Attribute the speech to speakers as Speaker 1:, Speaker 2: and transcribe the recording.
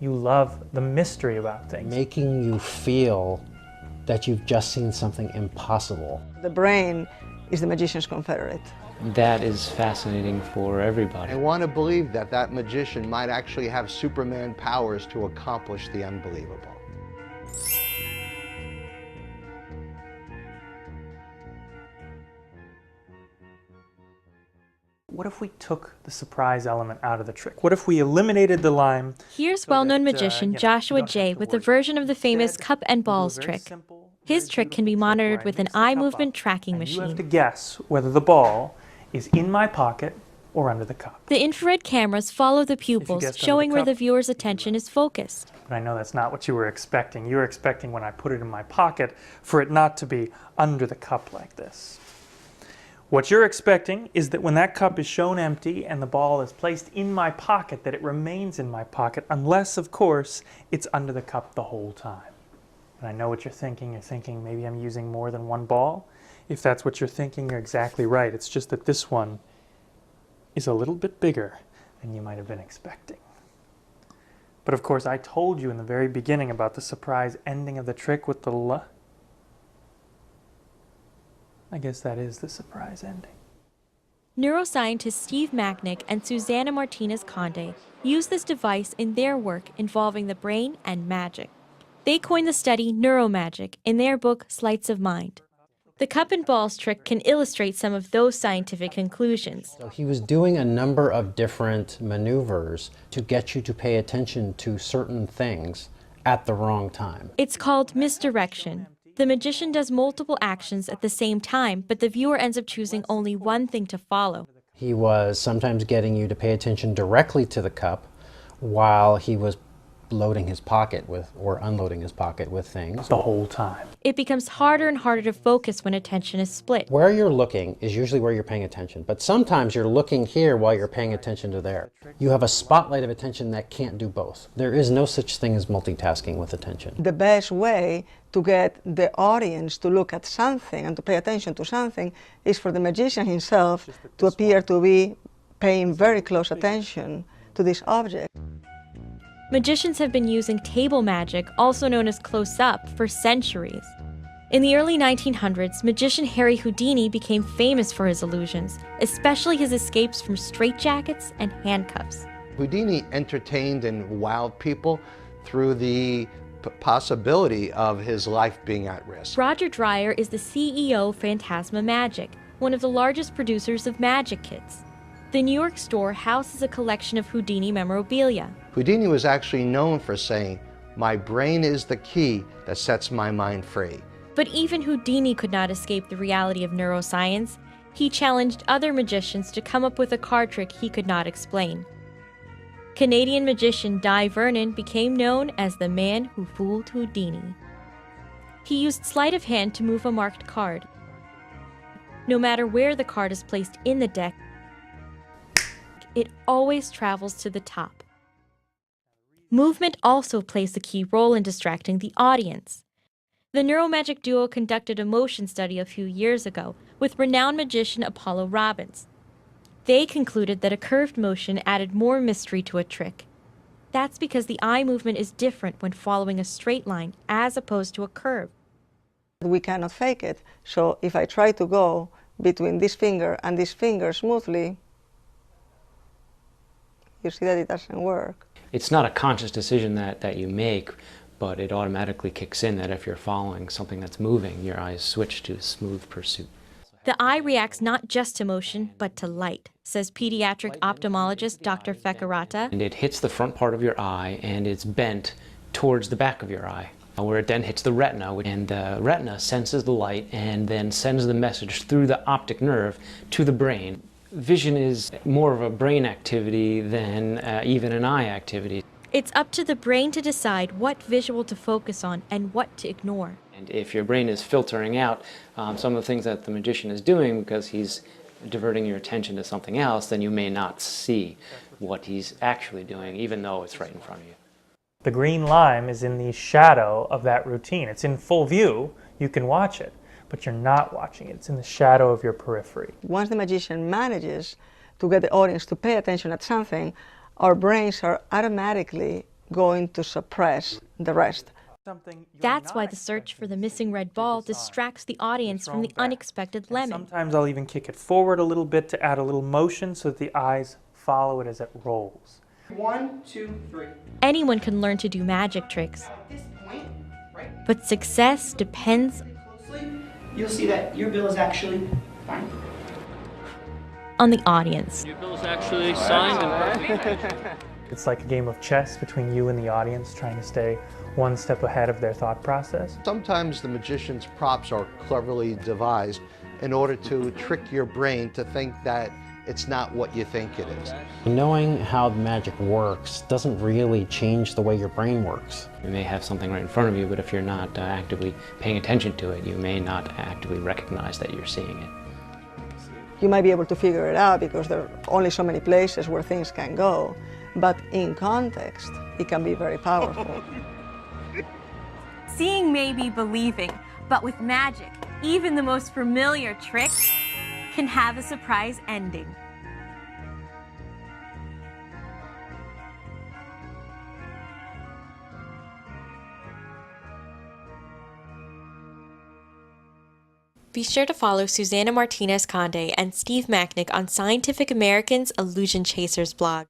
Speaker 1: You love the mystery about things.
Speaker 2: Making you feel that you've just seen something impossible.
Speaker 3: The brain is the magician's confederate.
Speaker 4: That is fascinating for everybody.
Speaker 5: I want to believe that that magician might actually have Superman powers to accomplish the unbelievable.
Speaker 1: What if we took the surprise element out of the trick? What if we eliminated the lime?
Speaker 6: Here's well-known magician Joshua Jay with a version of the famous cup and balls trick. His trick can be monitored with an eye movement tracking machine.
Speaker 1: You have to guess whether the ball is in my pocket or under the cup.
Speaker 6: The infrared cameras follow the pupils, showing where the viewer's attention is focused.
Speaker 1: But I know that's not what you were expecting. You were expecting when I put it in my pocket for it not to be under the cup like this. What you're expecting is that when that cup is shown empty and the ball is placed in my pocket, that it remains in my pocket, unless, of course, it's under the cup the whole time. And I know what you're thinking. You're thinking maybe I'm using more than one ball. If that's what you're thinking, you're exactly right. It's just that this one is a little bit bigger than you might have been expecting. But of course, I told you in the very beginning about the surprise ending of the trick with the I guess that is the surprise ending.
Speaker 6: Neuroscientists Steve Macknick and Susana Martinez-Conde use this device in their work involving the brain and magic. They coined the study neuromagic in their book Sleights of Mind. The cup and balls trick can illustrate some of those scientific conclusions.
Speaker 2: So he was doing a number of different maneuvers to get you to pay attention to certain things at the wrong time.
Speaker 6: It's called misdirection. The magician does multiple actions at the same time, but the viewer ends up choosing only one thing to follow.
Speaker 2: He was sometimes getting you to pay attention directly to the cup while he was loading his pocket with, or unloading his pocket with things.
Speaker 1: The whole time.
Speaker 6: It becomes harder and harder to focus when attention is split.
Speaker 2: Where you're looking is usually where you're paying attention, but sometimes you're looking here while you're paying attention to there. You have a spotlight of attention that can't do both. There is no such thing as multitasking with attention.
Speaker 3: The best way to get the audience to look at something and to pay attention to something is for the magician himself to appear to be paying very close attention to this object.
Speaker 6: Magicians have been using table magic, also known as close-up, for centuries. In the early 1900s, magician Harry Houdini became famous for his illusions, especially his escapes from straitjackets and handcuffs.
Speaker 5: Houdini entertained and wowed people through the possibility of his life being at risk.
Speaker 6: Roger Dreyer is the CEO of Phantasma Magic, one of the largest producers of magic kits. The New York store houses a collection of Houdini memorabilia.
Speaker 5: Houdini was actually known for saying, "My brain is the key that sets my mind free."
Speaker 6: But even Houdini could not escape the reality of neuroscience. He challenged other magicians to come up with a card trick he could not explain. Canadian magician Dai Vernon became known as the man who fooled Houdini. He used sleight of hand to move a marked card. No matter where the card is placed in the deck, it always travels to the top. Movement also plays a key role in distracting the audience. The neuromagic duo conducted a motion study a few years ago with renowned magician Apollo Robbins. They concluded that a curved motion added more mystery to a trick. That's because the eye movement is different when following a straight line as opposed to a curve.
Speaker 3: We cannot fake it, so if I try to go between this finger and this finger smoothly, you see that it doesn't work.
Speaker 4: It's not a conscious decision that you make, but it automatically kicks in that if you're following something that's moving, your eyes switch to smooth pursuit.
Speaker 6: The eye reacts not just to motion, but to light, says pediatric ophthalmologist Dr. Fekirata.
Speaker 4: And it hits the front part of your eye, and it's bent towards the back of your eye, where it then hits the retina, and the retina senses the light and then sends the message through the optic nerve to the brain. Vision is more of a brain activity than even an eye activity.
Speaker 6: It's up to the brain to decide what visual to focus on and what to ignore.
Speaker 4: And if your brain is filtering out some of the things that the magician is doing because he's diverting your attention to something else, then you may not see what he's actually doing, even though it's right in front of you.
Speaker 1: The green lime is in the shadow of that routine. It's in full view. You can watch it, but you're not watching it. It's in the shadow of your periphery.
Speaker 3: Once the magician manages to get the audience to pay attention at something, our brains are automatically going to suppress the rest.
Speaker 6: That's why the search for the missing red ball distracts the audience from the unexpected lemon.
Speaker 1: Sometimes I'll even kick it forward a little bit to add a little motion so that the eyes follow it as it rolls.
Speaker 7: 1, 2, 3.
Speaker 6: Anyone can learn to do magic tricks,
Speaker 7: At this point, right,
Speaker 6: but success depends
Speaker 7: closely, you'll see that your bill is actually fine.
Speaker 6: on the audience.
Speaker 8: Your bill is actually signed and
Speaker 1: It's like a game of chess between you and the audience, trying to stay one step ahead of their thought process.
Speaker 5: Sometimes the magician's props are cleverly devised in order to trick your brain to think that it's not what you think it is.
Speaker 2: Knowing how magic works doesn't really change the way your brain works.
Speaker 4: You may have something right in front of you, but if you're not actively paying attention to it, you may not actively recognize that you're seeing it.
Speaker 3: You might be able to figure it out because there are only so many places where things can go, but in context, it can be very powerful.
Speaker 6: Seeing may be believing, but with magic, even the most familiar tricks can have a surprise ending. Be sure to follow Susana Martinez Conde and Steve Macknick on Scientific American's Illusion Chasers blog.